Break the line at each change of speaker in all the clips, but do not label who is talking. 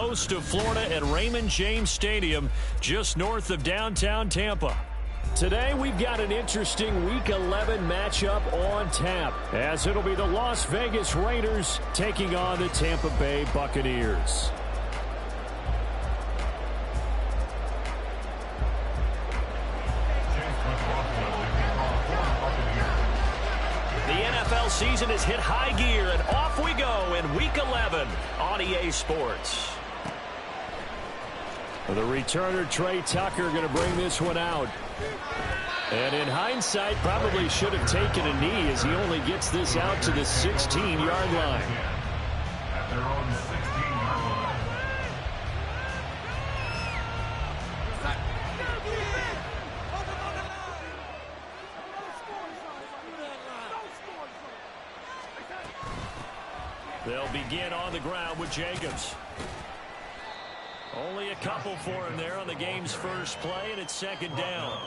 coast of Florida at Raymond James Stadium, just north of downtown Tampa. Today, we've got an interesting Week 11 matchup on tap, as it'll be the Las Vegas Raiders taking on the Tampa Bay Buccaneers. The NFL season has hit high gear, and off we go in Week 11 on EA Sports. The returner, Trey Tucker, going to bring this one out. And in hindsight, probably should have taken a knee as he only gets this out to the 16-yard line.
At their own 16-yard line.
They'll begin on the ground with Jacobs. Only a couple for him there on the game's first play, and it's second down.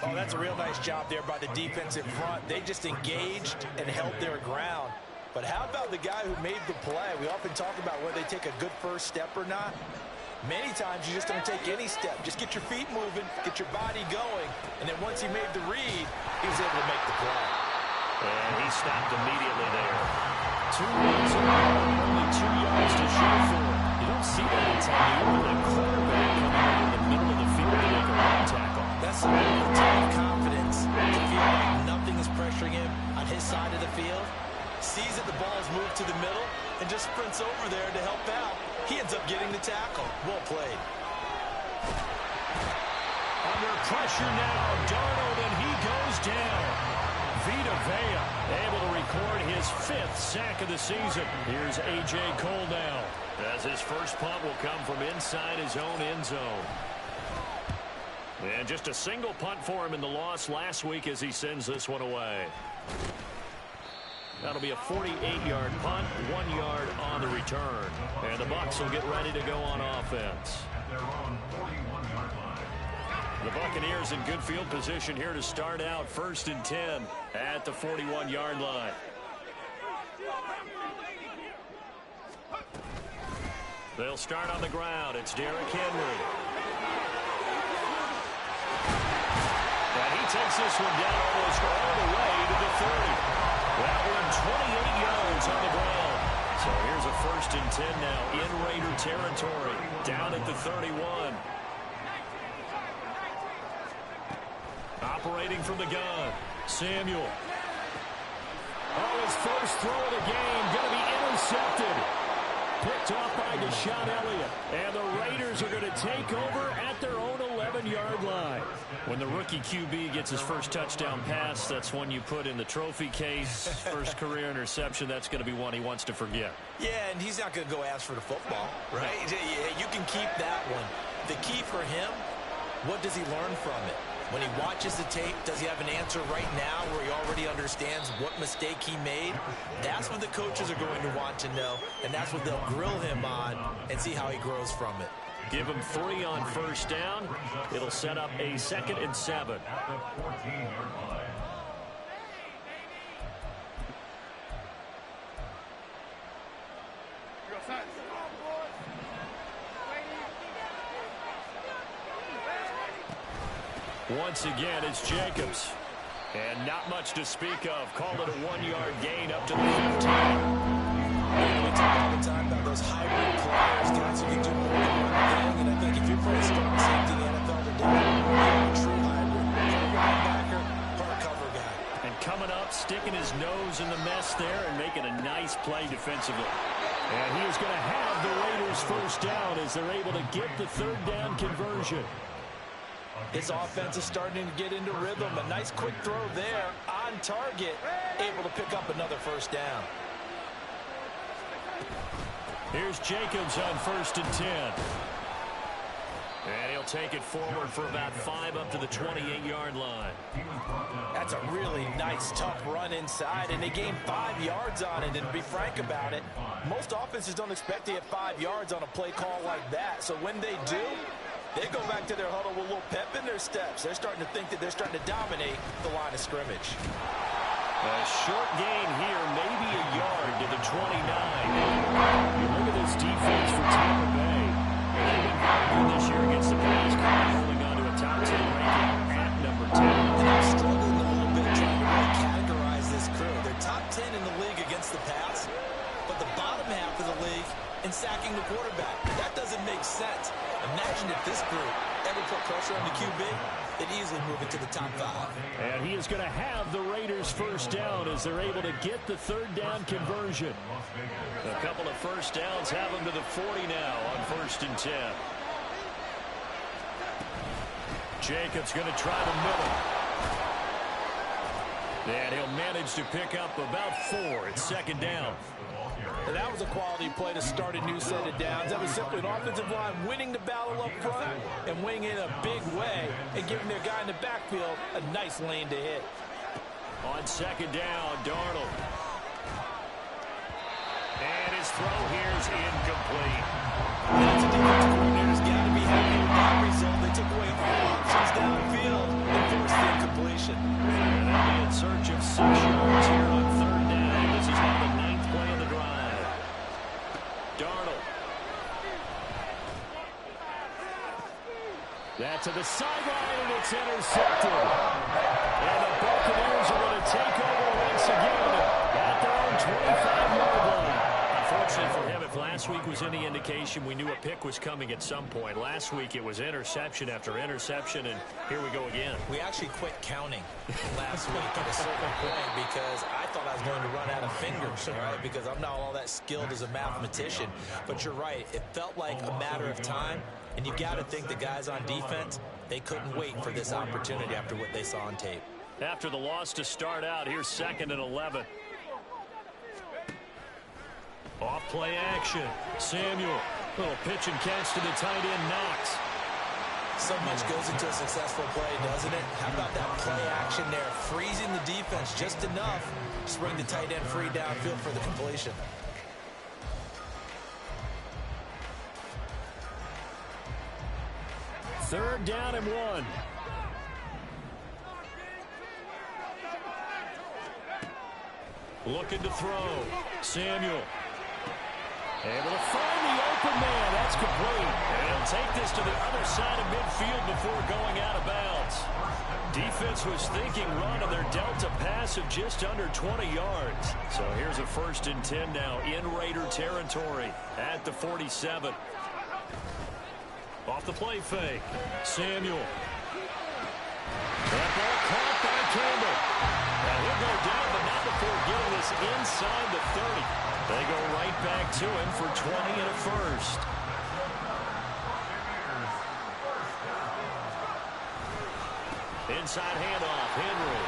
Oh, that's a real nice job there by the defensive front. They just engaged and held their ground. But how about the guy who made the play? We often talk about whether they take a good first step or not. Many times you just don't take any step. Just get your feet moving, get your body going, and then once he made the read, he was able to make the play.
And he stopped immediately there. 2 runs only 2 yards to shoot for. You don't see that inside the with a quarterback coming in the middle of the field to make a run tackle.
That's a ton of confidence to feel like nothing is pressuring him on his side of the field. Sees that the ball is moved to the middle and just sprints over there to help out. He ends up getting the tackle. Well played.
Under pressure now, Darnold, and he goes down. Vita Vea able to record his 5th sack of the season. Here's A.J. Cole now, as his first punt will come from inside his own end zone. And just a single punt for him in the loss last week as he sends this one away. That'll be a 48-yard punt, 1 yard on the return. And the Bucs will get ready to go on offense.
At their own 41-yard line.
The Buccaneers in good field position here to start out 1st and 10 at the 41-yard line. They'll start on the ground. It's Derrick Henry. And he takes this one down almost all the way to the 30. That one 28 yards on the ground. So here's a 1st and 10 now in Raider territory, down at the 31. Operating from the gun, Samuel. Oh, his first throw of the game going to be intercepted. Picked off by Deshaun Elliott. And the Raiders are going to take over at their own 11-yard line. When the rookie QB gets his first touchdown pass, that's one you put in the trophy case. First career interception, that's going to be one he wants to forget.
Yeah, and he's not going to go ask for the football, right? You can keep that one. The key for him, what does he learn from it? When he watches the tape, does he have an answer right now where he already understands what mistake he made? That's what the coaches are going to want to know, and that's what they'll grill him on and see how he grows from it.
Give him 3 on first down. It'll set up a 2nd and 7.
At the 14-yard line.
Once again, it's Jacobs. And not much to speak of. Call it a 1-yard gain up to the 15.
We talk all the time about those hybrid players, guys who can do more than one thing. And I think if you're playing strong safety in the NFL today, you're a true hybrid. Linebacker, part cover guy.
And coming up, sticking his nose in the mess there and making a nice play defensively. And he is going to have the Raiders first down as they're able to get the 3rd down conversion.
This offense is starting to get into rhythm. A nice quick throw there on target, able to pick up another first down.
Here's Jacobs on 1st and 10. And he'll take it forward for about 5 up to the 28-yard line.
That's a really nice, tough run inside, and they gained 5 yards on it. And to be frank about it, most offenses don't expect to get 5 yards on a play call like that. So when they do, they go back to their huddle with a little pep in their steps. They're starting to think that they're starting to dominate the line of scrimmage.
A short gain here, maybe a yard to the 29. You look at this defense for Tampa Bay.
quarterback. That doesn't make sense. Imagine if this group ever put pressure on the QB, they'd easily move into the top 5.
And he is going to have the Raiders first down as they're able to get the third down conversion. A couple of first downs have them to the 40 now on 1st and 10. Jacobs going to try the middle. And he'll manage to pick up about 4. It's 2nd down.
And that was a quality play to start a new set of downs. That was simply an offensive line winning the battle up front and winning in a big way and giving their guy in the backfield a nice lane to hit.
On 2nd down, Darnold. And his throw here is incomplete.
That's a defense coordinator's got to be happy with that result. They took away all options downfield and forced the incompletion.
And they'll be in search of 6 yards here on 3rd down. This is now the 9th play of the drive. Darnold. That's to the sideline, and it's intercepted. And the Buccaneers are going to take over once again at their own 25-yard line. Unfortunately for him, if last week was any indication, we knew a pick was coming at some point. Last week it was interception after interception, and here we go again.
We actually quit counting last week at a certain point because I thought I was going to run out of fingers, right? Because I'm not all that skilled as a mathematician. But you're right. It felt like a matter of time, and you got to think the guys on defense, they couldn't wait for this opportunity after what they saw on tape.
After the loss to start out, here's 2nd and 11. Off play action. Samuel. Little pitch and catch to the tight end, Knox.
So much goes into a successful play, doesn't it? How about that play action there? Freezing the defense just enough to bring the tight end free downfield for the completion.
Third down and 1. Looking to throw. Samuel. Able to find the open man. That's complete. And he'll take this to the other side of midfield before going out of bounds. Defense was thinking run, and they're dealt a pass of just under 20 yards. So here's a 1st and 10 now in Raider territory at the 47. Off the play fake. Samuel. That ball caught by Campbell. Now he'll go down, but not before getting this inside the 30. They go right back to him for 20 and a first. Inside handoff, Henry.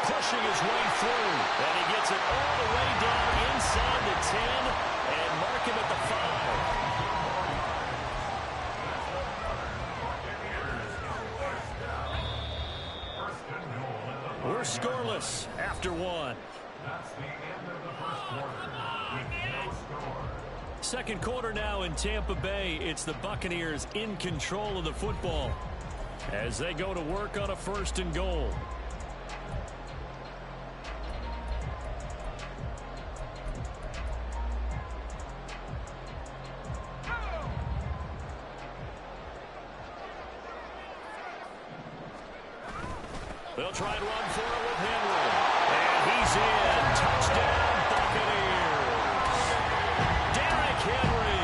Pushing his way through. And he gets it all the way down inside the 10 and mark him at the 5. We're scoreless after 1.
That's the end of the first quarter with no score.
Second quarter now in Tampa Bay. It's the Buccaneers in control of the football as they go to work on a 1st and goal. They'll try and run for it with Henry. And he's in. Touchdown, Buccaneers. Derrick Henry,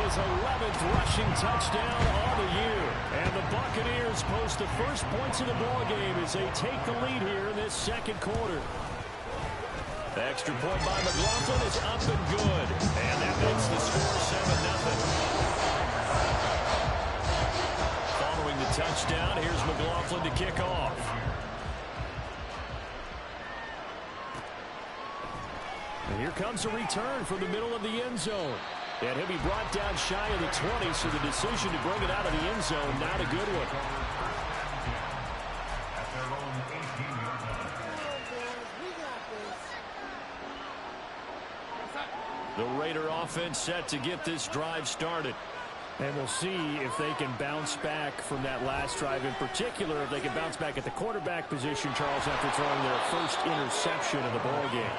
his 11th rushing touchdown on the year. And the Buccaneers post the first points of the ballgame as they take the lead here in this 2nd quarter. The extra point by McLaughlin is up and good. And that makes the score 7-0. Following the touchdown, here's McLaughlin to kick off. And here comes a return from the middle of the end zone. And he'll be brought down shy of the 20, so the decision to bring it out of the end zone, not a good one.
At their own 18-yard line.
The Raider offense set to get this drive started. And we'll see if they can bounce back from that last drive. In particular, if they can bounce back at the quarterback position, Charles, after throwing their first interception of the ballgame.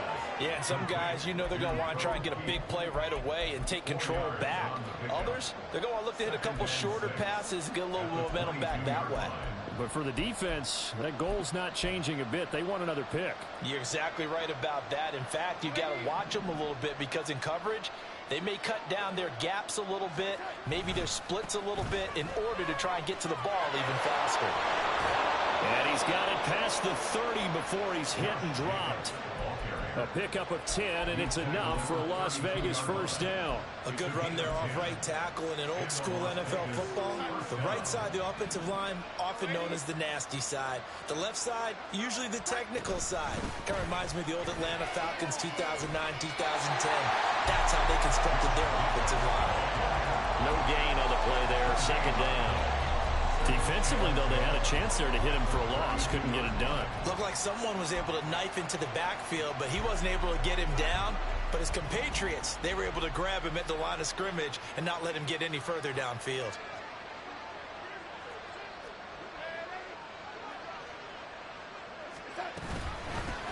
Yeah, and some guys, you know they're going to want to try and get a big play right away and take control back. Others, they're going to look to hit a couple shorter passes and get a little momentum back that way.
But for the defense, that goal's not changing a bit. They want another pick.
You're exactly right about that. In fact, you got to watch them a little bit because in coverage, They may cut down their gaps a little bit, maybe their splits a little bit in order to try and get to the ball even faster.
And he's got it past the 30 before he's hit and dropped. A pickup of 10, and it's enough for a Las Vegas first down.
A good run there off right tackle in an old-school NFL football. The right side, the offensive line, often known as the nasty side. The left side, usually the technical side. Kind of reminds me of the old Atlanta Falcons 2009, 2010. That's how they constructed their offensive line.
No gain on the play there, second down. Defensively, though, they had a chance there to hit him for a loss. Couldn't get it done.
Looked like someone was able to knife into the backfield, but he wasn't able to get him down. But his compatriots, they were able to grab him at the line of scrimmage and not let him get any further downfield.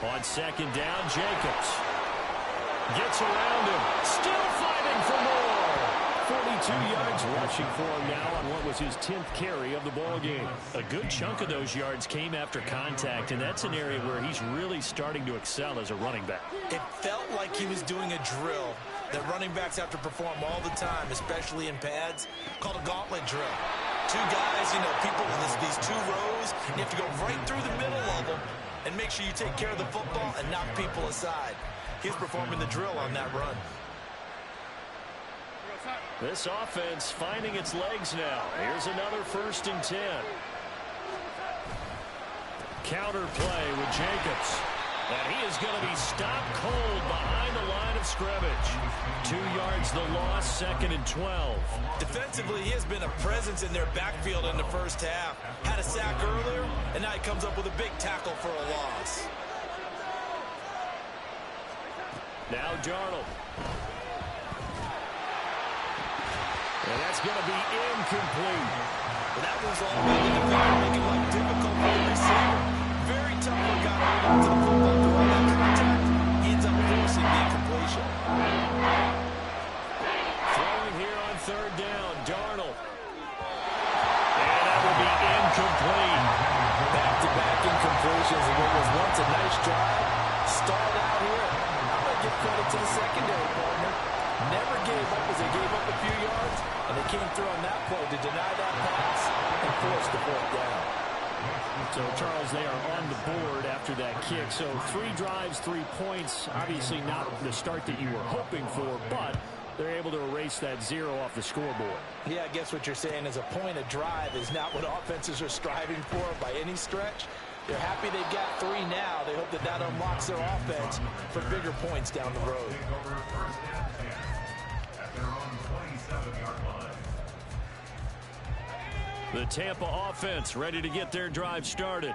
On second down, Jacobs gets around him. Still fighting for more. 42 yards rushing for him now on what was his 10th carry of the ball game. A good chunk of those yards came after contact, and that's an area where he's really starting to excel as a running back.
It felt like he was doing a drill that running backs have to perform all the time, especially in pads, called a gauntlet drill. Two guys, people with these two rows, and you have to go right through the middle of them and make sure you take care of the football and knock people aside. He's performing the drill on that run.
This offense finding its legs now. Here's another 1st and 10. Counter play with Jacobs. And he is going to be stopped cold behind the line of scrimmage. 2 yards the loss, 2nd and 12.
Defensively, he has been a presence in their backfield in the first half. Had a sack earlier, and now he comes up with a big tackle for a loss.
Now Darnold. And that's going to be incomplete.
Well, that was all about the defender making life difficult for the receiver. Very tough for a guy to hold on to the football through all that contact. He ends up forcing the incompletion.
Throwing here on 3rd down, Darnold. And that will be incomplete.
Back-to-back incompletions of what was once a nice drive. Stalled out here. I'm going to give credit to the secondary partner. Never gave up as they gave up a few yards, and they came through on that play to deny that pass and force the 4th down.
So, Charles, they are on the board after that kick. So 3 drives, 3 points. Obviously not the start that you were hoping for, but they're able to erase that 0 off the scoreboard.
Yeah, I guess what you're saying is a point of drive is not what offenses are striving for by any stretch. They're happy they got 3 now. They hope that that unlocks their offense for bigger points down the road.
The Tampa offense ready to get their drive started.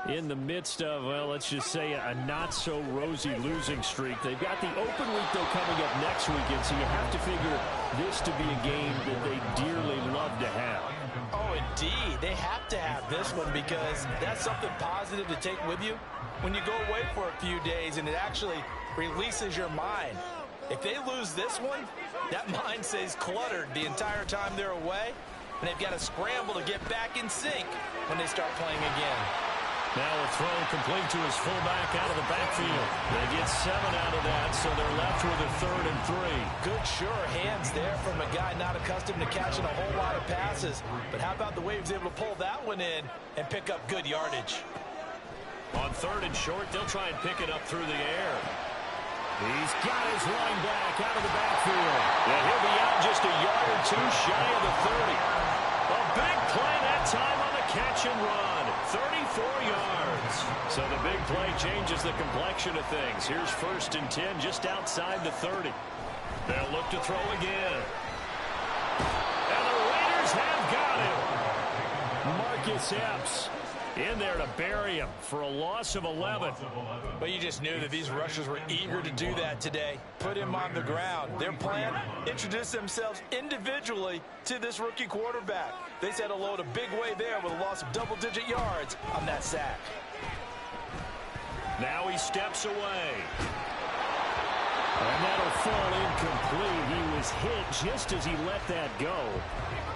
In the midst of, well, let's just say a not-so-rosy losing streak. They've got the open week, though, coming up next weekend, so you have to figure this to be a game that they dearly love to have.
Oh, indeed. They have to have this one because that's something positive to take with you when you go away for a few days, and it actually releases your mind. If they lose this one, that mind stays cluttered the entire time they're away, and they've got to scramble to get back in sync when they start playing again.
Now a throw complete to his fullback out of the backfield. They get 7 out of that, so they're left with a 3rd and 3.
Good, sure hands there from a guy not accustomed to catching a whole lot of passes. But how about the way he was able to pull that one in and pick up good yardage?
On 3rd and short, they'll try and pick it up through the air. He's got his line back out of the backfield. And he'll be out just a yard or 2 shy of the 30. A big play that time on the catch and run. 34 yards. So the big play changes the complexion of things. Here's 1st and 10 just outside the 30. They'll look to throw again. And the Raiders have got him. Marcus Epps in there to bury him for a loss of 11.
But you just knew that these rushers were eager to do that today. Put him on the ground. Their plan, introduce themselves individually to this rookie quarterback. They said hello to big way there with a loss of double-digit yards on that sack.
Now he steps away. And that'll fall incomplete. He was hit just as he let that go.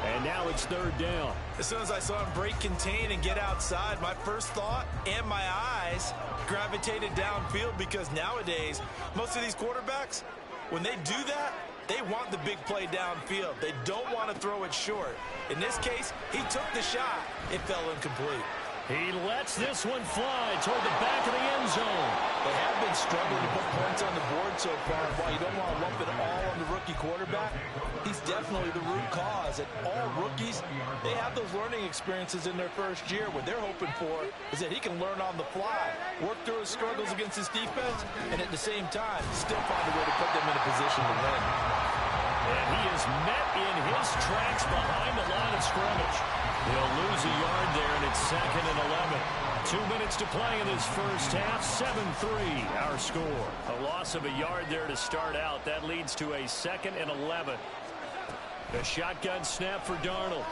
And now it's 3rd down.
As soon as I saw him break contain and get outside, my first thought and my eyes gravitated downfield because nowadays, most of these quarterbacks, when they do that,
They want the big play downfield. They don't want to throw it short. In this case, he took the shot. It fell incomplete.
He lets this one fly toward the back of the end zone.
They have been struggling to put points on the board so far. While you don't want to lump it all on the rookie quarterback, he's definitely the root cause. And all rookies, they have those learning experiences in their first year. What they're hoping for is that he can learn on the fly, work through his struggles against his defense, and at the same time, still find a way to put them in a position to win.
And he is met in his tracks behind the line of scrimmage. He'll lose a yard there, and it's 2nd and 11. 2 minutes to play in this first half. 7-3 our score. A loss of a yard there to start out. That leads to a 2nd and 11. The shotgun snap for Darnold.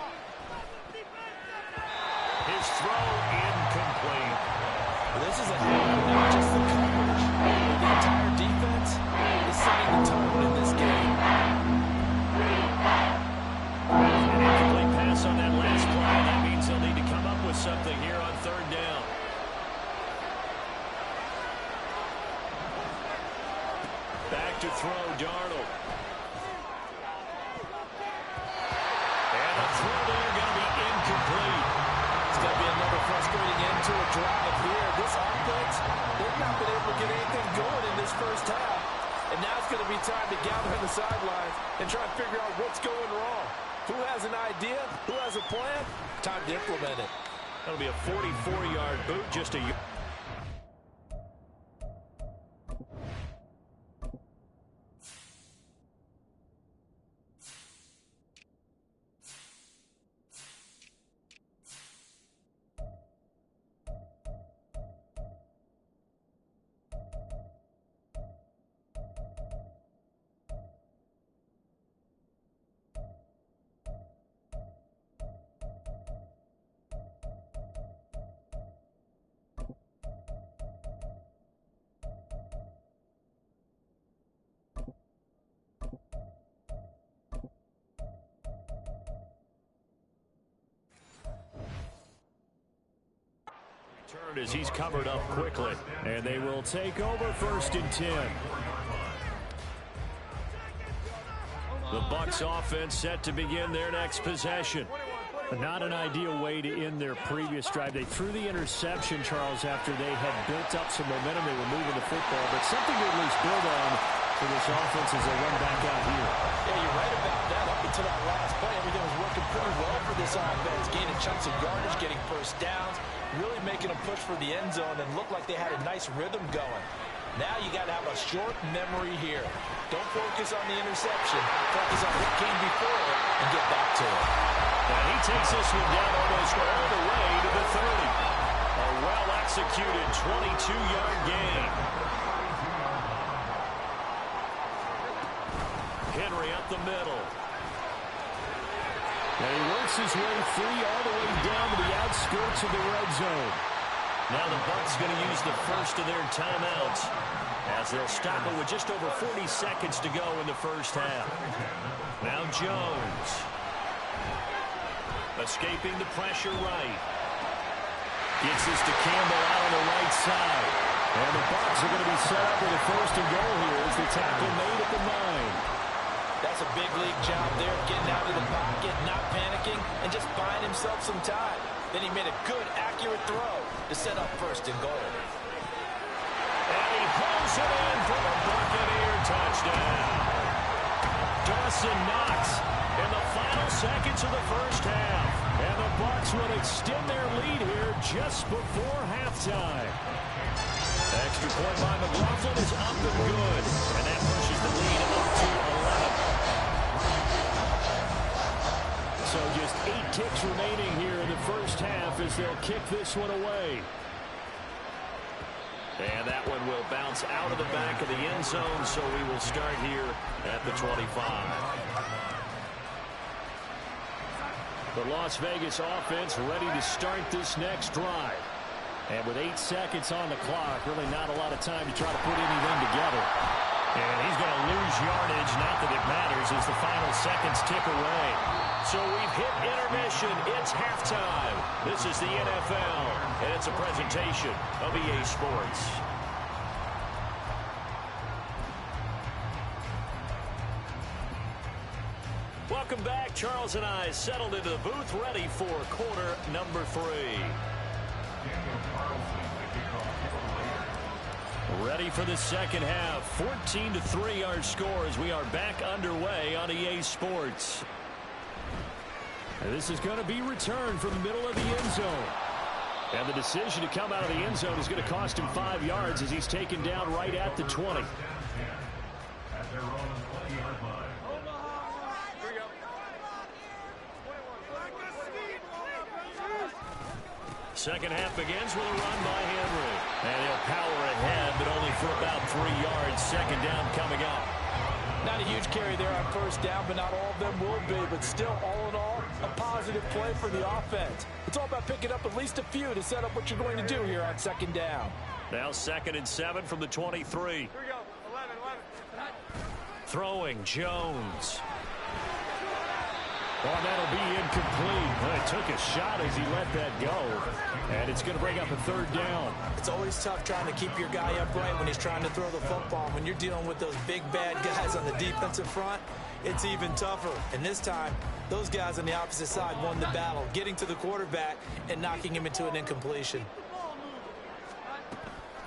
His throw incomplete.
This is a hand, not just the coverage. The entire defense is setting the tone in this game.
An incomplete pass on that last play. That means they'll need to come up with something here on 3rd down. Back to throw, Darnold. And the throw there going to be incomplete.
It's going to be another frustrating end to a drive here. This offense, they've not been able to get anything going in this first half. And now it's going to be time to gather on the sidelines and try and figure out what's going wrong. Who has an idea? Who has a plan? Time to implement it.
That'll be a 44-yard boot, just a yard. As he's covered up quickly, and they will take over 1st and 10. The Bucs offense set to begin their next possession. Not an ideal way to end their previous drive. They threw the interception, Charles, after they had built up some momentum. They were moving the football, but something to at least build on for this offense as they run back out here.
Yeah, you're right about that. Up until that last play, everything was working pretty well for this offense. Gaining chunks of yardage, getting first downs, really making a push for the end zone, and looked like they had a nice rhythm going. Now you got to have a short memory here. Don't focus on the interception. Focus on what came before it and get back to it.
And he takes this one down almost all the way to the 30. A well-executed 22-yard gain. Henry up the middle. And he works his way free all the way down to the outskirts of the red zone. Now the Bucs going to use the first of their timeouts as they'll stop it with just over 40 seconds to go in the first half. Now Jones. Escaping the pressure right. Gets this to Campbell out on the right side. And the Bucs are going to be set up with a 1st and goal here as the tackle made at the 9.
That's a big league job there, getting out of the pocket, not panicking, and just buying himself some time. Then he made a good, accurate throw to set up 1st and goal.
And he pulls it in for the Buccaneer touchdown. Dawson Knox in the final seconds of the first half. And the Bucs will extend their lead here just before halftime. Extra point by McLaughlin is up and good. And that pushes the lead up to 11. So just 8 ticks remaining here in the first half as they'll kick this one away. And that one will bounce out of the back of the end zone, so we will start here at the 25. The Las Vegas offense ready to start this next drive. And with 8 seconds on the clock, really not a lot of time to try to put anything together. And he's going to lose yardage, not that it matters, as the final seconds tick away. So we've hit intermission. It's halftime. This is the NFL, and it's a presentation of EA Sports. Welcome back. Charles and I settled into the booth, ready for quarter number 3. Ready for the second half. 14-3 our score as we are back underway on EA Sports. And this is going to be returned from the middle of the end zone. And the decision to come out of the end zone is going to cost him 5 yards as he's taken down right at the 20. Second half begins with a run by Henry. And he'll power ahead, but only for about 3 yards. Second down coming up.
Not a huge carry there on first down, but not all of them will be. But still, all in all, a positive play for the offense. It's all about picking up at least a few to set up what you're going to do here on second down.
Now 2nd and 7 from the 23.
Here we go. 11.
Throwing, Jones. Oh, that'll be incomplete. Well, he took a shot as he let that go. And it's going to bring up a 3rd down.
It's always tough trying to keep your guy upright when he's trying to throw the football. When you're dealing with those big, bad guys on the defensive front, it's even tougher. And this time, those guys on the opposite side won the battle, getting to the quarterback and knocking him into an incompletion.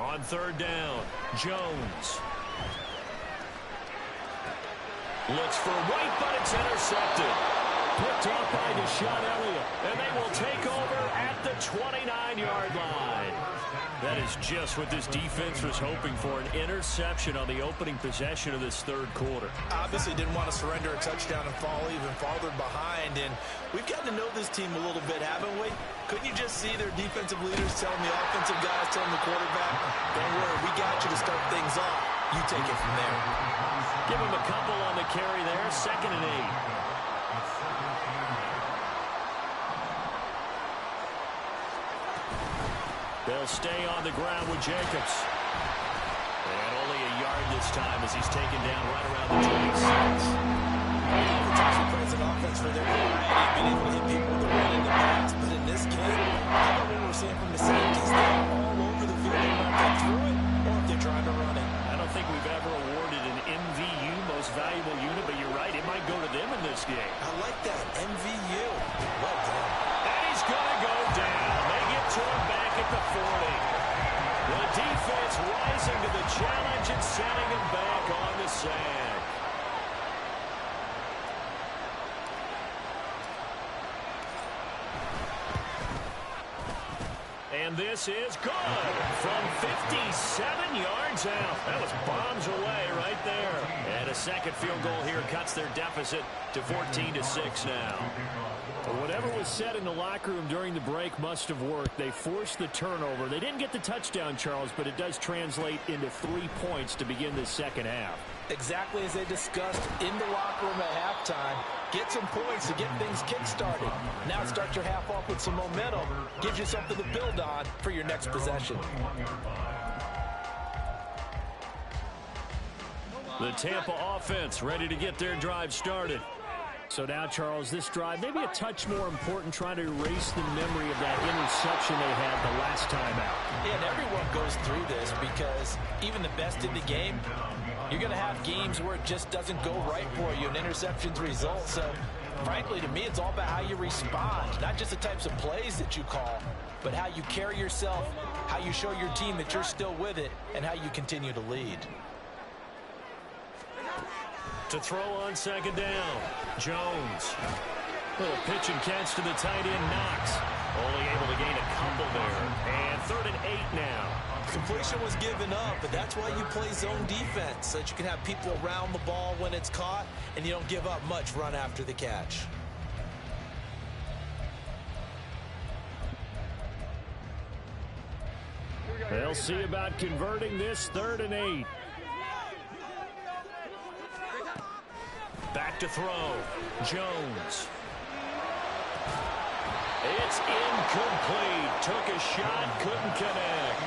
On 3rd down, Jones. Looks for White, but it's intercepted. Picked off by Deshaun Elliott, and they will take over at the 29-yard line. That is just what this defense was hoping for, an interception on the opening possession of this 3rd quarter.
Obviously didn't want to surrender a touchdown and fall even farther behind, and we've gotten to know this team a little bit, haven't we? Couldn't you just see their defensive leaders telling the offensive guys, telling the quarterback, don't worry, we got you to start things off. You take it from there.
Give him a couple on the carry there, 2nd and 8. They'll stay on the ground with Jacobs. And only a yard this time as he's taken down right around the 26.
Offensive plays an offense for their variety, been able to hit people with the run in the past. But in this game, how about what we're seeing from the safeties? They're all over the field. They're not going through it, or if they're trying to run it.
I don't think we've ever awarded an MVU, most valuable unit, but you're right, it might go to them in this game.
I like that, MVU. Well done.
And he's going to go down. They get to him back at the 40. The defense rising to the challenge and sending him back on the sack. And this is good from 57 yards out. That was bombs away right there. And a second field goal here cuts their deficit to 14-6 now. Well, whatever was said in the locker room during the break must have worked. They forced the turnover. They didn't get the touchdown, Charles, but it does translate into 3 points to begin the second half.
Exactly as they discussed in the locker room at halftime. Get some points to get things kick-started. Now start your half off with some momentum. Gives you something to build on for your next possession.
The Tampa offense ready to get their drive started. So now, Charles, this drive maybe a touch more important, trying to erase the memory of that interception they had the last time out.
Yeah, and everyone goes through this because even the best in the game, you're going to have games where it just doesn't go right for you, and interceptions result. So, frankly, to me, it's all about how you respond, not just the types of plays that you call, but how you carry yourself, how you show your team that you're still with it, and how you continue to lead.
To throw on second down, Jones. Little pitch and catch to the tight end, Knox. Only able to gain a couple there. And 3rd and 8 now.
Completion was given up, but that's why you play zone defense, so that you can have people around the ball when it's caught, and you don't give up much run after the catch.
They'll see about converting this 3rd and 8. Back to throw. Jones. It's incomplete. Took a shot, couldn't connect.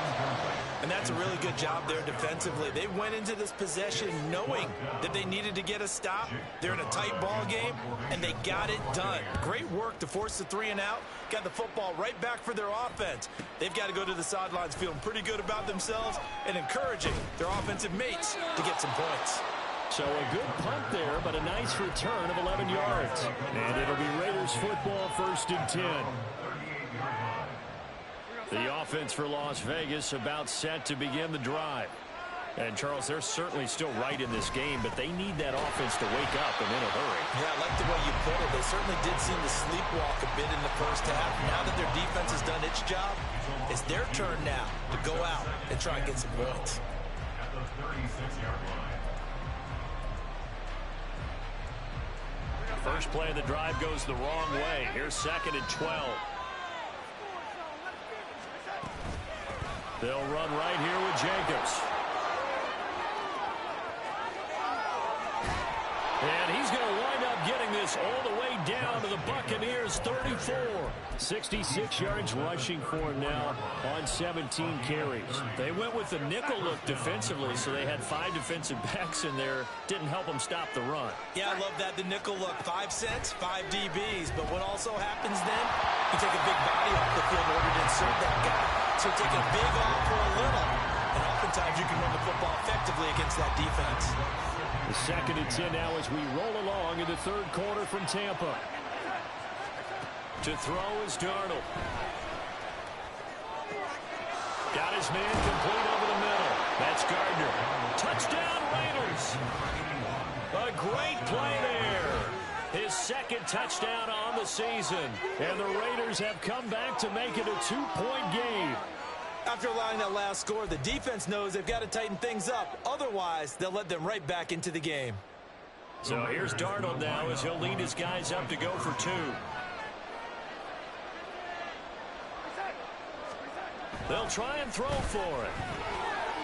And that's a really good job there defensively. They went into this possession knowing that they needed to get a stop. They're in a tight ball game, and they got it done. Great work to force the 3 and out. Got the football right back for their offense. They've got to go to the sidelines feeling pretty good about themselves and encouraging their offensive mates to get some points.
So a good punt there, but a nice return of 11 yards. And it'll be Raiders football, 1st and 10. The offense for Las Vegas about set to begin the drive. And, Charles, they're certainly still right in this game, but they need that offense to wake up and in a hurry.
Yeah, I like the way you put it. They certainly did seem to sleepwalk a bit in the first half. Now that their defense has done its job, it's their turn now to go out and try and get some points.
At the 36-yard line.
First play of the drive goes the wrong way. Here's 2nd and 12. They'll run right here with Jacobs. And he's going to wind up getting this all the way down to the Buccaneers' 34. 66 yards rushing for him now on 17 carries. They went with the nickel look defensively, so they had 5 defensive backs in there. Didn't help them stop the run.
Yeah, I love that. The nickel look, 5 cents, 5 DBs. But what also happens then, you take a big body off the field in order to insert that guy. So take a big off for a little. And oftentimes you can run the football effectively against that defense.
The 2nd and 10 now as we roll along in the 3rd quarter from Tampa. To throw is Darnold. Got his man complete over the middle. That's Gardner. Touchdown Raiders. A great play there. His 2nd touchdown on the season. And the Raiders have come back to make it a 2-point game.
After allowing that last score, the defense knows they've got to tighten things up. Otherwise, they'll let them right back into the game.
So here's Darnold now as he'll lead his guys up to go for 2. They'll try and throw for it.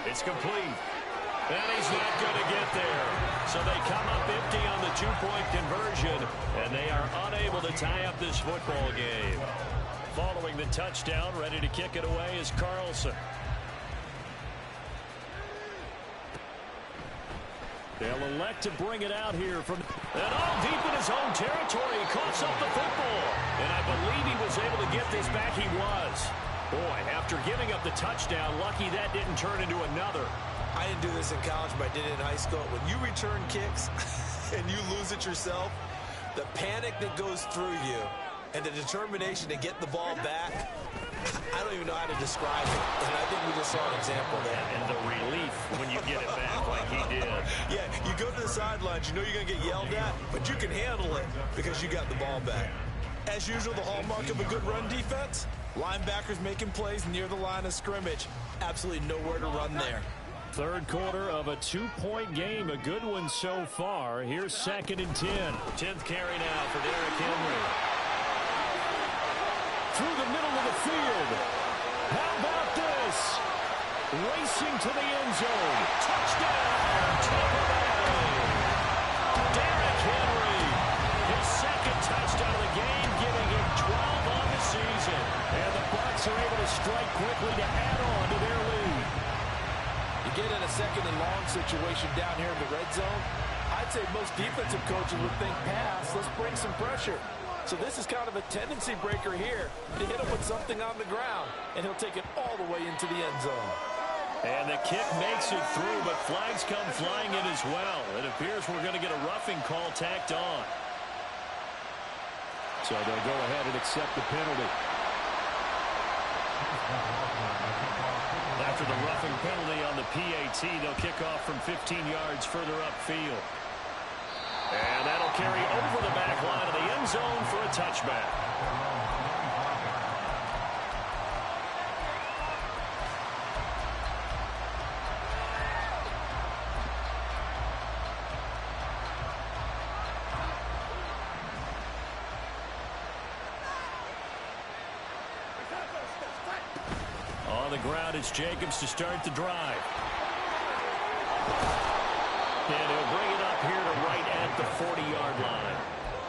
It's complete. And he's not going to get there. So they come up empty on the 2-point conversion, and they are unable to tie up this football game. Following the touchdown, ready to kick it away is Carlson. They'll elect to bring it out here from and all deep in his own territory. He coughs up the football. And I believe he was able to get this back. He was. Boy, after giving up the touchdown, lucky that didn't turn into another.
I didn't do this in college, but I did it in high school. When you return kicks and you lose it yourself, the panic that goes through you and the determination to get the ball back, I don't even know how to describe it. And I think we just saw an example there.
And the relief when you get it back like he did.
Yeah, you go to the sidelines, you know you're going to get yelled at, but you can handle it because you got the ball back. As usual, the hallmark of a good run defense, linebackers making plays near the line of scrimmage. Absolutely nowhere to run there.
3rd quarter of a 2-point game. A good one so far. Here's 2nd and 10. 10th carry now for Derrick Henry. Through the middle of the field. How about this? Racing to the end zone. Touchdown, Tampa Bay. Derrick Henry. His 2nd touchdown of the game, giving him 12 on the season. And the Bucs are able to strike quickly to add on to their lead.
You get in a 2nd and long situation down here in the red zone. I'd say most defensive coaches would think pass. Let's bring some pressure. So this is kind of a tendency breaker here to hit him with something on the ground, and he'll take it all the way into the end zone.
And the kick makes it through, but flags come flying in as well. It appears we're going to get a roughing call tacked on. So they'll go ahead and accept the penalty. After the roughing penalty on the PAT, they'll kick off from 15 yards further upfield. And that'll carry over the back line of the end zone for a touchback. On the ground, it's Jacobs to start the drive. And he'll bring it up here to right at the 40-yard line.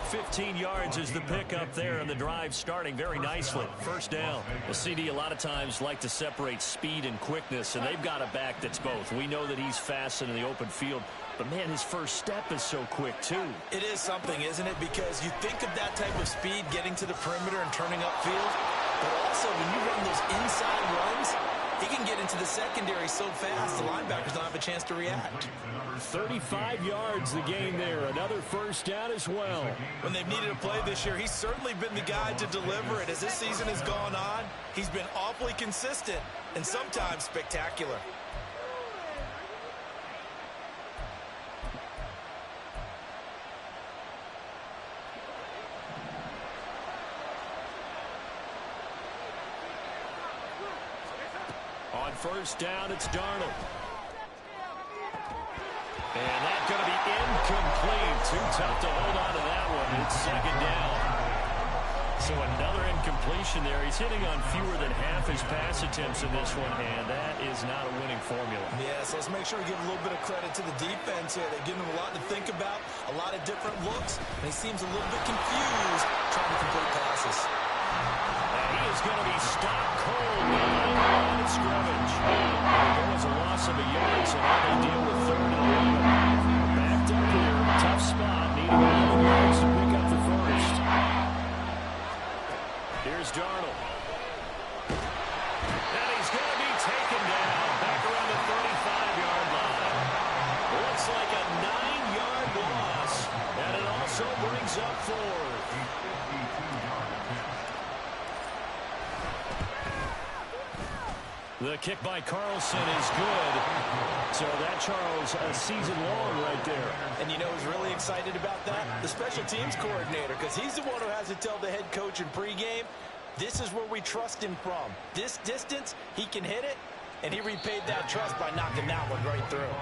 15 yards is the pickup there, and the drive starting very nicely. First down. Well, CD a lot of times like to separate speed and quickness, and they've got a back that's both. We know that he's fast in the open field, but, man, his first step is so quick, too.
It is something, isn't it? Because you think of that type of speed getting to the perimeter and turning upfield, but also when you run those inside runs, He can get into the secondary so fast, the linebackers don't have a chance to react.
35 yards the gain there. Another first down as well.
When they've needed a play this year, he's certainly been the guy to deliver it. As this season has gone on, he's been awfully consistent and sometimes spectacular.
On first down, it's Darnold. And that's going to be incomplete. Too tough to hold on to that one. It's second down. So another incompletion there. He's hitting on fewer than half his pass attempts in this one, and that is not a winning formula.
Yeah, so let's make sure we give a little bit of credit to the defense here. They've given him a lot to think about, a lot of different looks, and he seems a little bit confused trying to complete passes.
And he is going to be stopped cold behind the line of scrimmage. There was a loss of a yard, so now they deal with 3rd and 11. Backed up here, tough spot, needing 11 yards to pick up the first. Here's Darnold. And he's going to be taken down back around the 35-yard line. Looks like a 9-yard loss, and it also brings up 4th. The kick by Carlson is good. So that, Charles, a season long right there.
And you know who's really excited about that? The special teams coordinator, because he's the one who has to tell the head coach in pregame, this is where we trust him from. This distance, he can hit it, and he repaid that trust by knocking that one right through.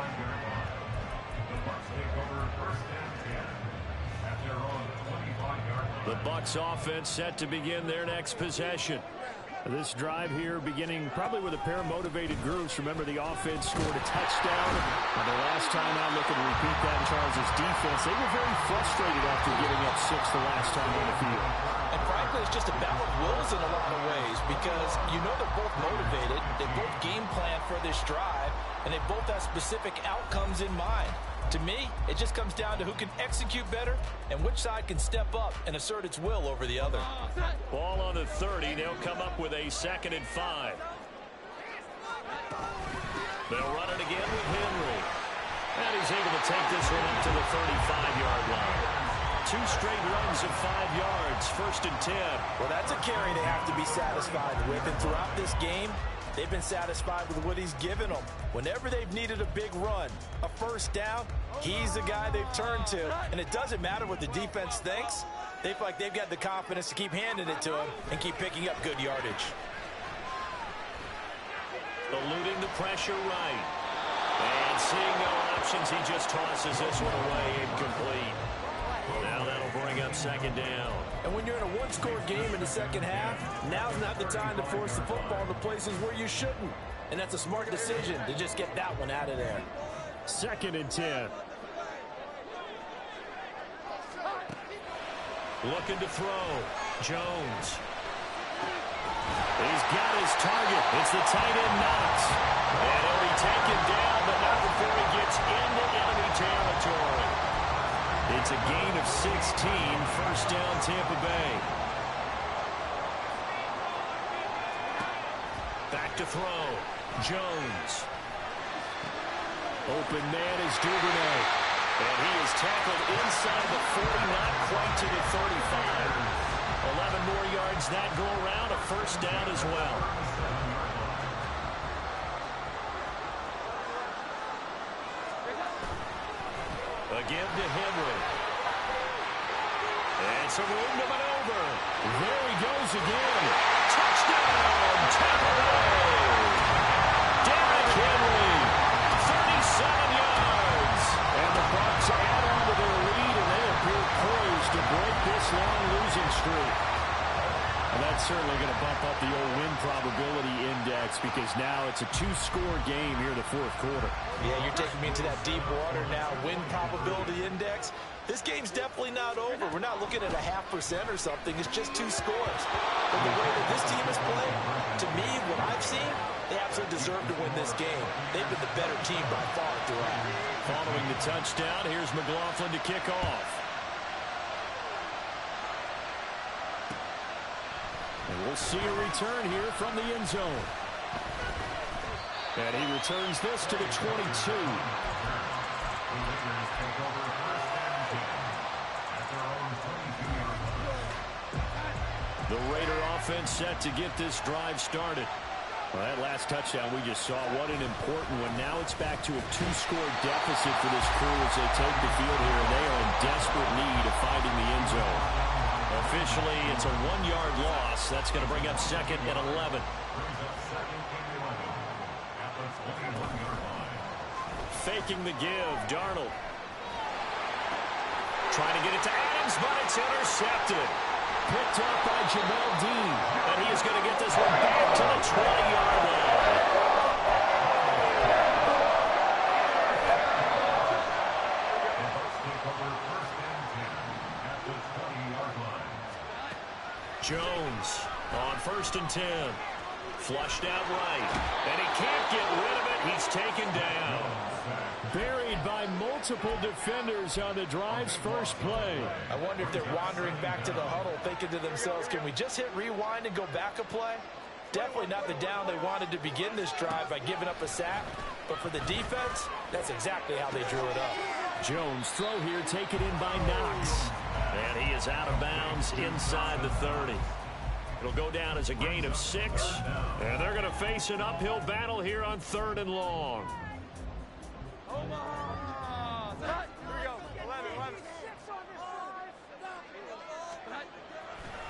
The Bucs offense set to begin their next possession. This drive here beginning probably with a pair of motivated groups. Remember, the offense scored a touchdown. And the last time out, looking to repeat that in Charles' defense, they were very frustrated after giving up 6 the last time on the field.
And frankly, it's just a battle of wills in a lot of ways because you know they're both motivated. They both game plan for this drive, and they both have specific outcomes in mind. To me, it just comes down to who can execute better and which side can step up and assert its will over the other.
Ball on the 30. They'll come up with a 2nd and 5. They'll run it again with Henry. And he's able to take this one up to the 35-yard line. 2 straight runs of 5 yards. 1st and 10.
Well, that's a carry they have to be satisfied with. And throughout this game, they've been satisfied with what he's given them. Whenever they've needed a big run, a first down, he's the guy they've turned to. And it doesn't matter what the defense thinks. They feel like they've got the confidence to keep handing it to him and keep picking up good yardage.
Eluding the pressure right. And seeing no options, he just tosses this one away incomplete. Now that'll bring up 2nd down.
And when you're in a one-score game in the second half, now's not the time to force the football into places where you shouldn't. And that's a smart decision to just get that one out of there.
2nd and 10. Looking to throw. Jones. He's got his target. It's the tight end Knox. And he'll be taken down, but not before he gets into enemy territory. It's a gain of 16. First down, Tampa Bay. Back to throw. Jones. Open man is Duvernay. And he is tackled inside the 40, not quite to the 35. 11 more yards that go around. A first down as well. Again to Henry. And some room to maneuver. There he goes again. Touchdown, Tampa Bay. Derrick Henry, 37 yards. And the Bucs add on to their lead, and they appear poised to break this long losing streak. And that's certainly going to bump up the old win probability index because now it's a 2-score game here in the 4th quarter.
Yeah, you're taking me into that deep water now. Win probability index. This game's definitely not over. We're not looking at a 0.5% or something. It's just 2 scores. But the way that this team has played, to me, what I've seen, they absolutely deserve to win this game. They've been the better team by far throughout.
Following the touchdown, here's McLaughlin to kick off. And we'll see a return here from the end zone. And he returns this to the 22. The Raider offense set to get this drive started. Well, that last touchdown we just saw, what an important one. Now it's back to a 2-score deficit for this crew as they take the field here, and they are in desperate need of finding the end zone. Officially, it's a 1-yard loss. That's going to bring up 2nd and 11. Faking the give, Darnold. Trying to get it to Adams, but it's intercepted. Picked up by Jamel Dean. And he is going to get this one back to the 20-yard line. Jones on 1st and 10. Flushed out right. And he can't get rid of it. He's taken down. Buried by multiple defenders on the drive's first play.
I wonder if they're wandering back to the huddle thinking to themselves, can we just hit rewind and go back a play? Definitely not the down they wanted to begin this drive by giving up a sack. But for the defense, that's exactly how they drew it up.
Jones throw here taken in by Knox. And he is out of bounds inside the 30. It'll go down as a gain of 6. And they're going to face an uphill battle here on 3rd and long.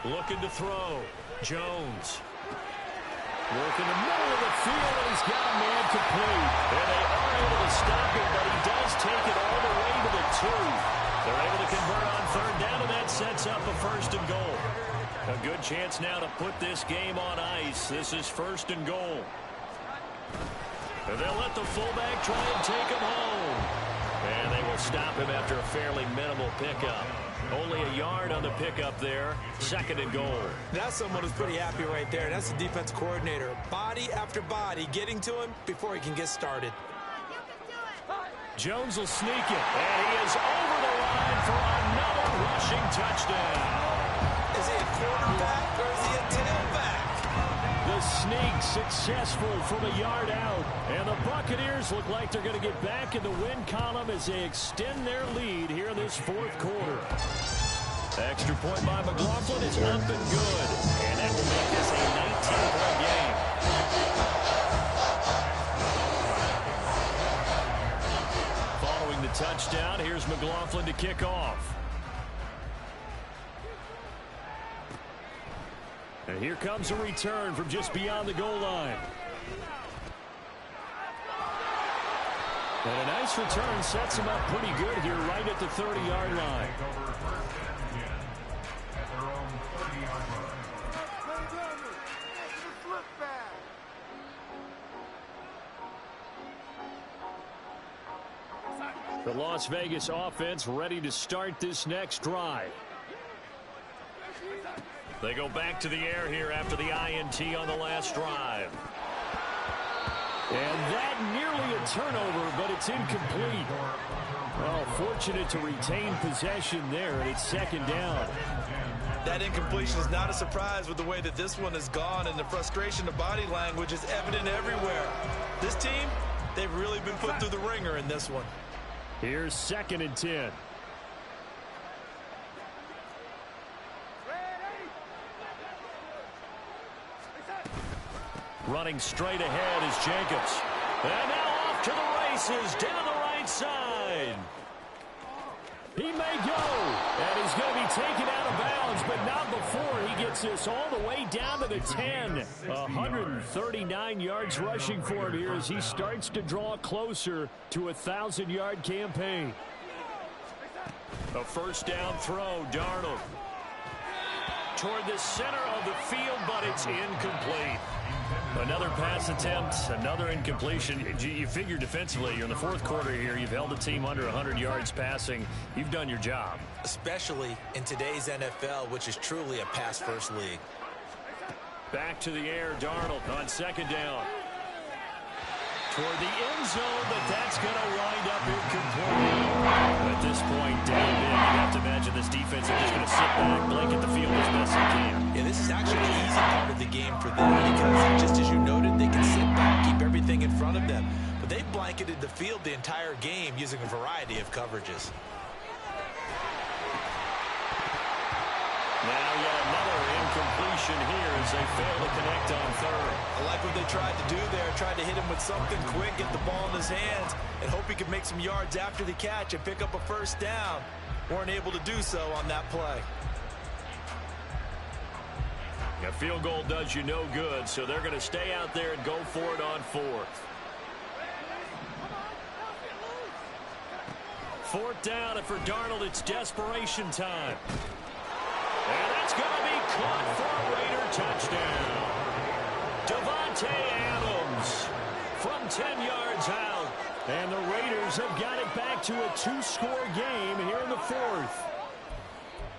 Looking to throw. Jones. Work in the middle of the field, and he's got a man complete. And they are able to stop him, but he does take it all the way to the 2. They're able to convert on 3rd down, and that sets up a 1st and goal. A good chance now to put this game on ice. This is 1st and goal. And they'll let the fullback try and take him home. And they will stop him after a fairly minimal pickup. Only a yard on the pickup there. 2nd and goal.
That's someone who's pretty happy right there. That's the defense coordinator. Body after body getting to him before he can get started.
Jones will sneak it. And he is over the line for another rushing touchdown.
Is he a quarterback or is he a tailback?
The sneak successful from a yard out. And the Buccaneers look like they're going to get back in the win column as they extend their lead here in this 4th quarter. Extra point by McLaughlin is up and good. And that will make this a 19-point game. Following the touchdown, here's McLaughlin to kick off. And here comes a return from just beyond the goal line. And a nice return sets him up pretty good here right at the 30-yard line. The Las Vegas offense ready to start this next drive. They go back to the air here after the INT on the last drive. And that nearly a turnover, but it's incomplete. Well, fortunate to retain possession there, and it's 2nd down.
That incompletion is not a surprise with the way that this one has gone, and the frustration of body language is evident everywhere. This team, they've really been put through the ringer in this one.
Here's 2nd and 10. Running straight ahead is Jacobs. And now off to the races down the right side. He may go. And he's going to be taken out of bounds, but not before he gets this all the way down to the 10. 139 yards rushing for him here as he starts to draw closer to a 1,000-yard campaign. A 1st down throw, Darnold. Toward the center of the field, but it's incomplete. Another pass attempt, another incompletion. You figure defensively, you're in the 4th quarter here. You've held the team under 100 yards passing. You've done your job.
Especially in today's NFL, which is truly a pass-first league.
Back to the air, Darnold on 2nd down. Toward the end zone, but that's going to wind up incomplete. At this point, down big, you have to imagine this defense is just going to sit back, blanket the field as best they can.
Yeah, this is actually the easy part of the game for them because, just as you noted, they can sit back, keep everything everything in front of them. But they blanketed the field the entire game using a variety of coverages.
Now yet another incompletion here as they fail to connect on third.
I like what they tried to do there. Tried to hit him with something quick, get the ball in his hands, and hope he could make some yards after the catch and pick up a first down. Weren't able to do so on that play.
A field goal does you no good, so they're going to stay out there and go for it on fourth. Fourth down, and for Darnold, it's desperation time. And that's going to be caught for a Raider touchdown. Davante Adams from 10 yards out. And the Raiders have got it back to a 2-score game here in the fourth.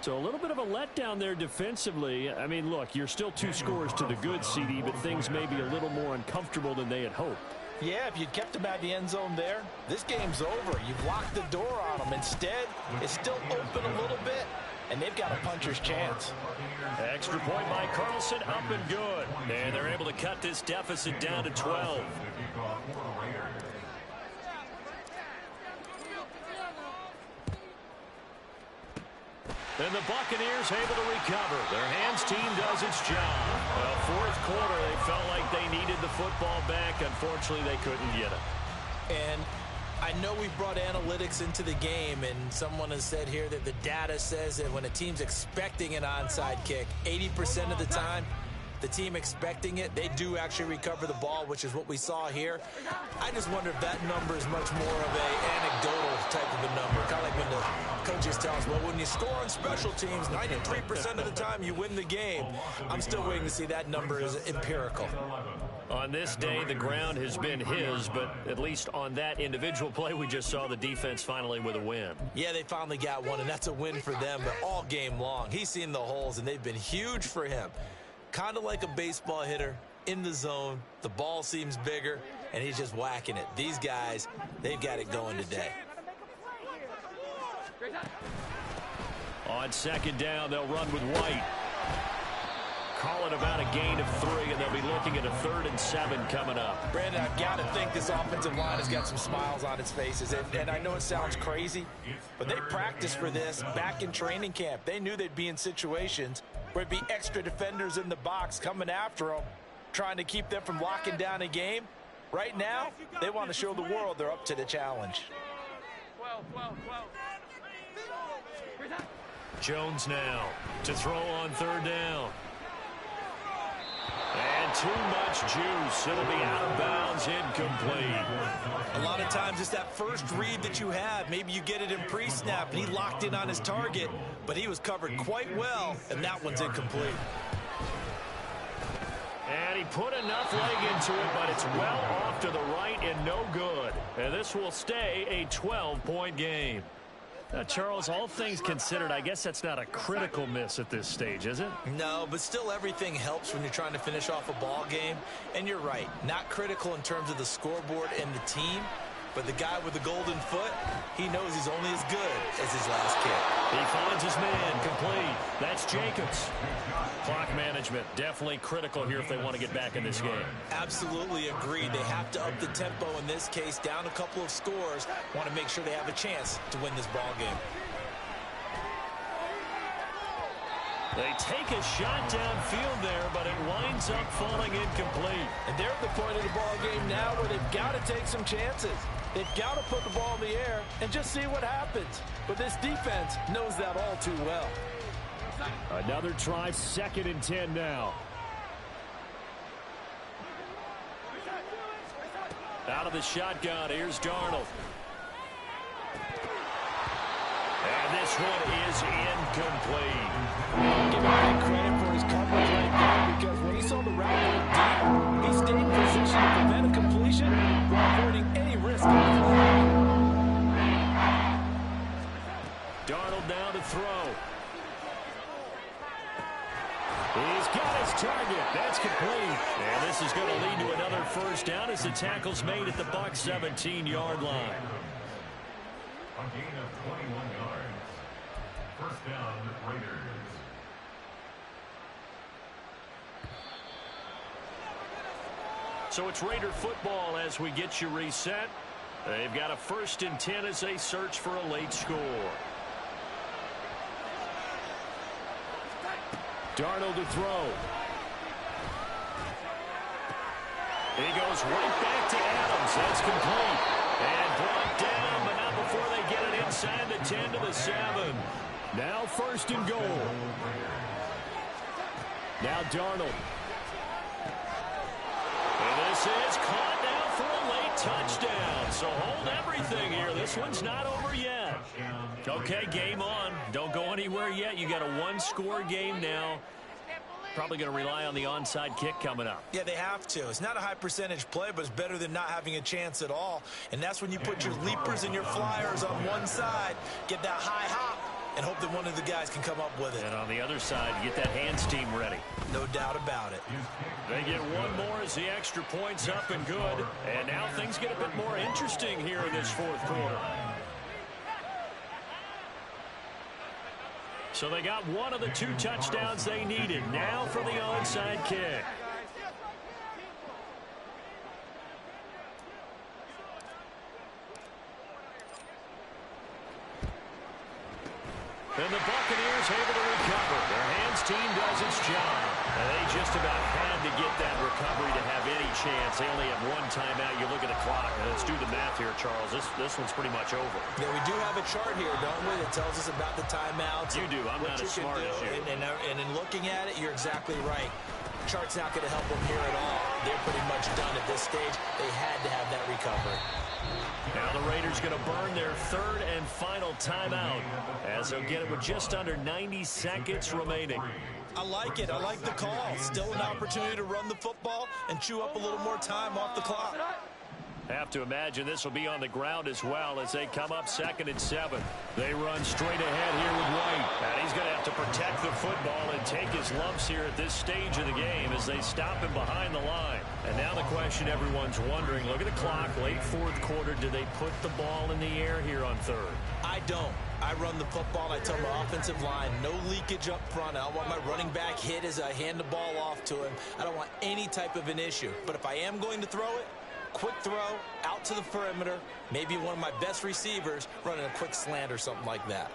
So a little bit of a letdown there defensively. I mean, look, you're still 2 scores to the good, CD, but things may be a little more uncomfortable than they had hoped.
Yeah, if you'd kept him at the end zone there, this game's over. You've locked the door on him. Instead, it's still open a little bit, and they've got a puncher's chance.
Extra point by Carlson, up and good. And they're able to cut this deficit down to 12. And the Buccaneers able to recover. Their hands team does its job. Fourth quarter, they felt like they needed the football back. Unfortunately, they couldn't get it.
And I know we've brought analytics into the game, and someone has said here that the data says that when a team's expecting an onside kick, 80% of the time, the team expecting it, they do actually recover the ball, which is what we saw here. I just wonder if that number is much more of an anecdotal type of a number. Kind of like when the coaches tell us, well, when you score on special teams, 93% of the time you win the game. I'm still waiting to see that number is empirical.
On this day, the ground has been his, but at least on that individual play, we just saw the defense finally with a win.
Yeah, they finally got one, and that's a win for them, but all game long. He's seen the holes, and they've been huge for him. Kind of like a baseball hitter in the zone. The ball seems bigger, and he's just whacking it. These guys, they've got it going today.
On second down, they'll run with White. Call it about a gain of 3, and they'll be looking at a 3rd and 7 coming up.
Brandon, I've got to think this offensive line has got some smiles on its faces. And I know it sounds crazy, but they practiced for this back in training camp. They knew they'd be in situations where there'd be extra defenders in the box coming after them, trying to keep them from locking down a game. Right now, they want to show the world they're up to the challenge.
Jones now to throw on 3rd down. And too much juice. It'll be out of bounds, incomplete.
A lot of times it's that first read that you have. Maybe you get it in pre-snap, and he locked in on his target, but he was covered quite well, and that one's incomplete.
And he put enough leg into it, but it's well off to the right and no good. And this will stay a 12-point game. Charles, all things considered, I guess that's not a critical miss at this stage, is it?
No, but still everything helps when you're trying to finish off a ball game. And you're right, not critical in terms of the scoreboard and the team, but the guy with the golden foot, he knows he's only as good as his last kick.
He finds his man, complete. That's Jacobs. Clock management, definitely critical here if they want to get back in this game.
Absolutely agreed. They have to up the tempo in this case, down a couple of scores. Want to make sure they have a chance to win this ball game.
They take a shot downfield there, but it winds up falling incomplete.
And they're at the point of the ball game now where they've got to take some chances. They've got to put the ball in the air and just see what happens. But this defense knows that all too well.
Another try, 2nd and 10 now. Out of the shotgun, here's Darnold. And this one is incomplete.
Give him big credit for his coverage right there, because when he saw the route go deep, he stayed in position to prevent a completion while avoiding any risk of a flag.
Darnold now to throw. He's got his target. That's complete. And this is going to lead to another first down as the tackle's made at the Bucs 17-yard line.
A gain of 21 yards. First down, Raiders.
So it's Raider football as we get you reset. They've got a 1st and 10 as they search for a late score. Darnold to throw. He goes right back to Adams. That's complete. And brought down, but not before they get it inside the 10 to the 7. Now 1st and goal. Now Darnold. And this is caught now for a late touchdown. So hold everything here. This one's not over yet. Okay, game on. Don't go anywhere yet. You got a 1-score game now. Probably going to rely on the onside kick coming up.
Yeah, they have to. It's not a high percentage play, but it's better than not having a chance at all. And that's when you put your leapers and your flyers on one side, get that high hop, and hope that one of the guys can come up with it.
And on the other side, get that hands team ready.
No doubt about it.
They get one more as the extra point's up and good. And now things get a bit more interesting here in this 4th quarter. So they got one of the 2 touchdowns they needed. Now for the onside kick. And the Buccaneers able to recover. Their hands team does its job. And they just about had to get that recovery to have any chance. They only have 1 timeout. You look at the clock. Let's do the math here, Charles. This one's pretty much over.
Yeah, we do have a chart here, don't we, that tells us about the timeouts.
You do. I'm not as smart as you.
And in looking at it, you're exactly right. Chart's not going to help them here at all. They're pretty much done at this stage. They had to have that recovery.
Now the Raiders going to burn their 3rd and final timeout as they'll get it with just under 90 seconds remaining.
I like it. I like the call. Still an opportunity to run the football and chew up a little more time off the clock.
Have to imagine this will be on the ground as well as they come up 2nd and 7. They run straight ahead here with White. And he's going to have to protect the football and take his lumps here at this stage of the game as they stop him behind the line. And now the question everyone's wondering, look at the clock, late 4th quarter, do they put the ball in the air here on 3rd?
I don't. I run the football, and I tell my offensive line, no leakage up front. I don't want my running back hit as I hand the ball off to him. I don't want any type of an issue. But if I am going to throw it, quick throw, out to the perimeter, maybe one of my best receivers running a quick slant or something like that.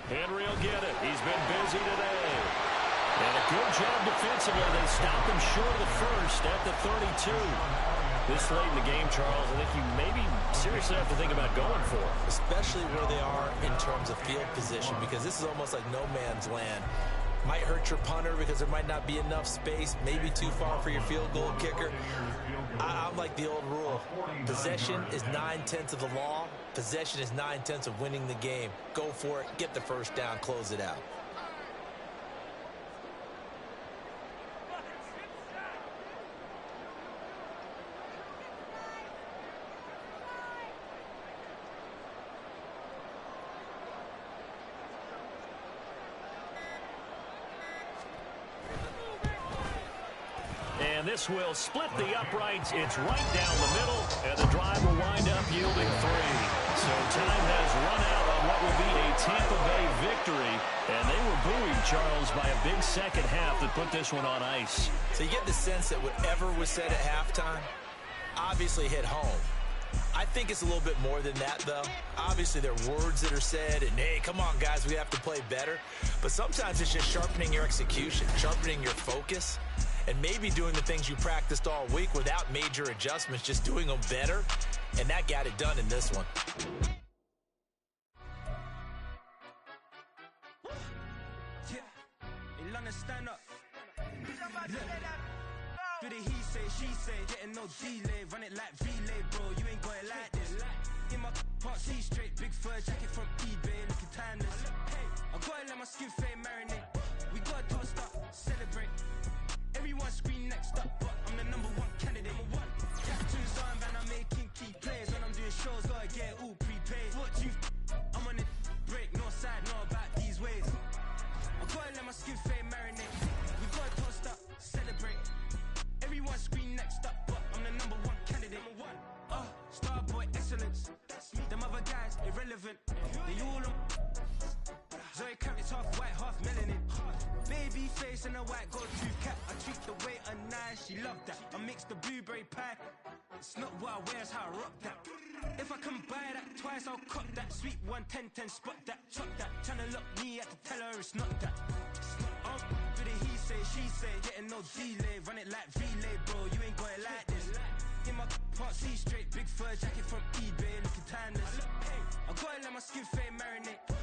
Henry will get it. He's been busy today. And a good job defensively. They stopped him short of the 1st at the 32. This late in the game, Charles, I think you maybe seriously have to think about going for it.
Especially where they are in terms of field position, because this is almost like no man's land. Might hurt your punter because there might not be enough space, maybe too far for your field goal kicker. I'm like the old rule. Possession is 9/10 of the law. Possession is 9/10 of winning the game. Go for it, get the 1st down, close it out.
And this will split the uprights. It's right down the middle, and the drive will wind up yielding 3. So time has run out on what will be a Tampa Bay victory. And they were buoyed, Charles, by a big 2nd half that put this one on ice.
So you get the sense that whatever was said at halftime obviously hit home. I think it's a little bit more than that, though. Obviously, there are words that are said, and, hey, come on, guys, we have to play better. But sometimes it's just sharpening your execution, sharpening your focus, and maybe doing the things you practiced all week without major adjustments, just doing them better. And that got it done in this one.
Stand up. Do the he say, she say, getting no delay, run it like relay, bro. You ain't got it like this. In my can't see straight, big fur jacket from eBay, looking timeless. I gotta let my skin fade marinate. We gotta toast up, celebrate. Everyone scream next up, but I'm the #1 candidate. Captain's on, and I'm making key plays. When I'm doing shows, gotta get all prepaid. What you? I'm on it, break, no side, no about these ways. I gotta let my skin fade marinate. We gotta toast up, celebrate. Everyone scream next up, but I'm the #1 candidate. Starboy excellence. irrelevant. They all on Zoe Carrot's half white, half melanin. Baby face and a white gold tooth cap. I treat the waiter nice, she loved that. I mix the blueberry pie. It's not what I wear, it's how I rock that. If I can buy that twice, I'll cop that. Sweet 110, spot that, chop that. Tryna lock me, I can tell her it's not that. Do the he say, she say, getting no delay. Run it like relay, bro, you ain't got it like this. In my can't see straight, big fur jacket from eBay, looking timeless. I gotta let my skin fade marinate.